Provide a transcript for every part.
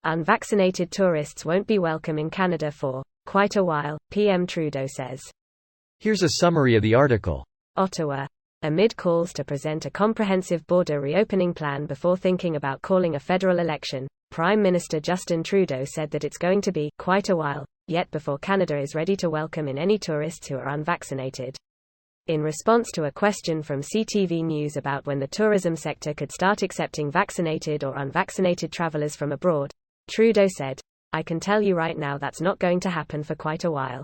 Unvaccinated tourists won't be welcome in Canada for quite a while, PM Trudeau says. Here's a summary of the article. Ottawa. Amid calls to present a comprehensive border reopening plan before thinking about calling a federal election, Prime Minister Justin Trudeau said that it's going to be quite a while yet before Canada is ready to welcome in any tourists who are unvaccinated. In response to a question from CTV News about when the tourism sector could start accepting vaccinated or unvaccinated travelers from abroad, Trudeau said, "I can tell you right now that's not going to happen for quite a while."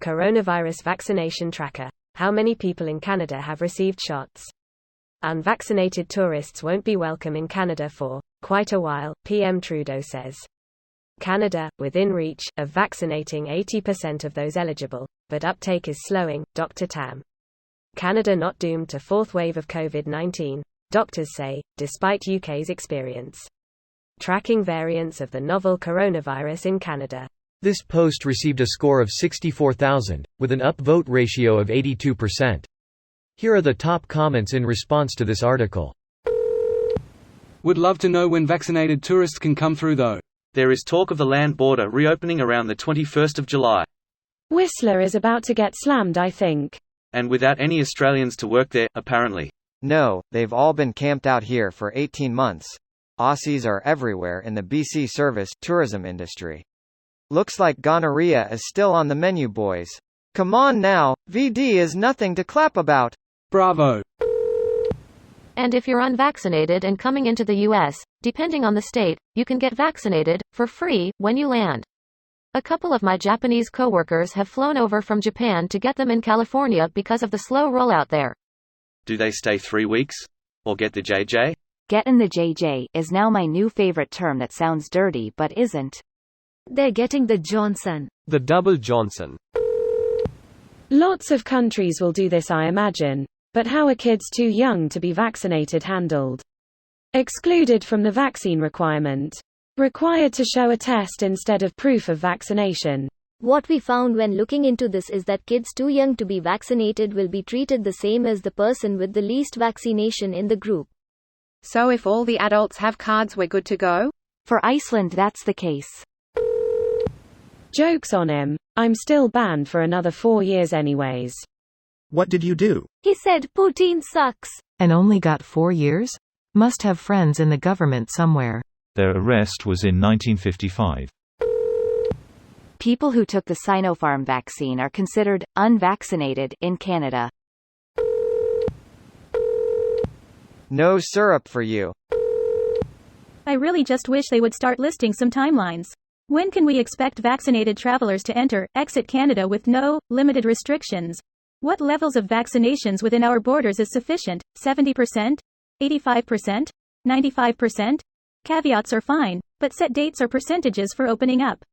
Coronavirus vaccination tracker. How many people in Canada have received shots? Unvaccinated tourists won't be welcome in Canada for quite a while, PM Trudeau says. Canada, within reach of vaccinating 80% of those eligible, but uptake is slowing, Dr. Tam. Canada not doomed to fourth wave of COVID-19, doctors say, despite UK's experience. Tracking variants of the novel coronavirus in Canada. This post received a score of 64,000, with an upvote ratio of 82%. Here are the top comments in response to this article. Would love to know when vaccinated tourists can come through though. There is talk of the land border reopening around the 21st of July. Whistler is about to get slammed, I think. And without any Australians to work there, apparently. No, they've all been camped out here for 18 months. Aussies are everywhere in the BC service tourism industry. Looks like gonorrhea is still on the menu, boys. Come on now, VD is nothing to clap about. Bravo. And if you're unvaccinated and coming into the US, depending on the state, you can get vaccinated, for free, when you land. A couple of my Japanese coworkers have flown over from Japan to get them in California because of the slow rollout there. Do they stay 3 weeks? Or get the JJ? Getting the JJ is now my new favorite term that sounds dirty but isn't. They're getting the Johnson. The double Johnson. Lots of countries will do this, I imagine. But how are kids too young to be vaccinated handled? Excluded from the vaccine requirement. Required to show a test instead of proof of vaccination. What we found when looking into this is that kids too young to be vaccinated will be treated the same as the person with the least vaccination in the group. So if all the adults have cards, we're good to go? For Iceland, that's the case. Joke's on him. I'm still banned for another 4 years anyways. What did you do? He said Putin sucks. And only got 4 years? Must have friends in the government somewhere. Their arrest was in 1955. People who took the Sinopharm vaccine are considered unvaccinated in Canada. No syrup for you. I really just wish they would start listing some timelines. When can we expect vaccinated travelers to enter, exit Canada with no, limited restrictions? What levels of vaccinations within our borders is sufficient? 70%? 85%? 95%? Caveats are fine, but set dates or percentages for opening up.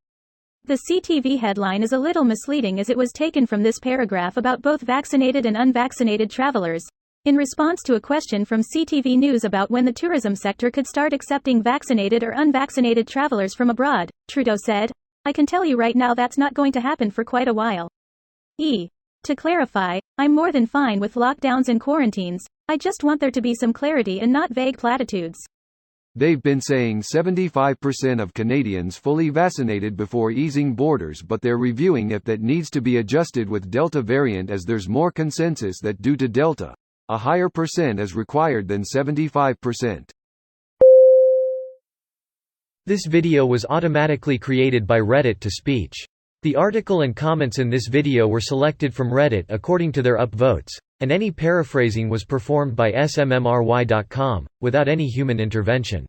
The CTV headline is a little misleading as it was taken from this paragraph about both vaccinated and unvaccinated travelers. In response to a question from CTV News about when the tourism sector could start accepting vaccinated or unvaccinated travelers from abroad, Trudeau said, "I can tell you right now that's not going to happen for quite a while." To clarify, I'm more than fine with lockdowns and quarantines, I just want there to be some clarity and not vague platitudes. They've been saying 75% of Canadians fully vaccinated before easing borders, but they're reviewing if that needs to be adjusted with Delta variant as there's more consensus that due to Delta, a higher percent is required than 75%. This video was automatically created by Reddit to speech. The article and comments in this video were selected from Reddit according to their upvotes, and any paraphrasing was performed by smmry.com, without any human intervention.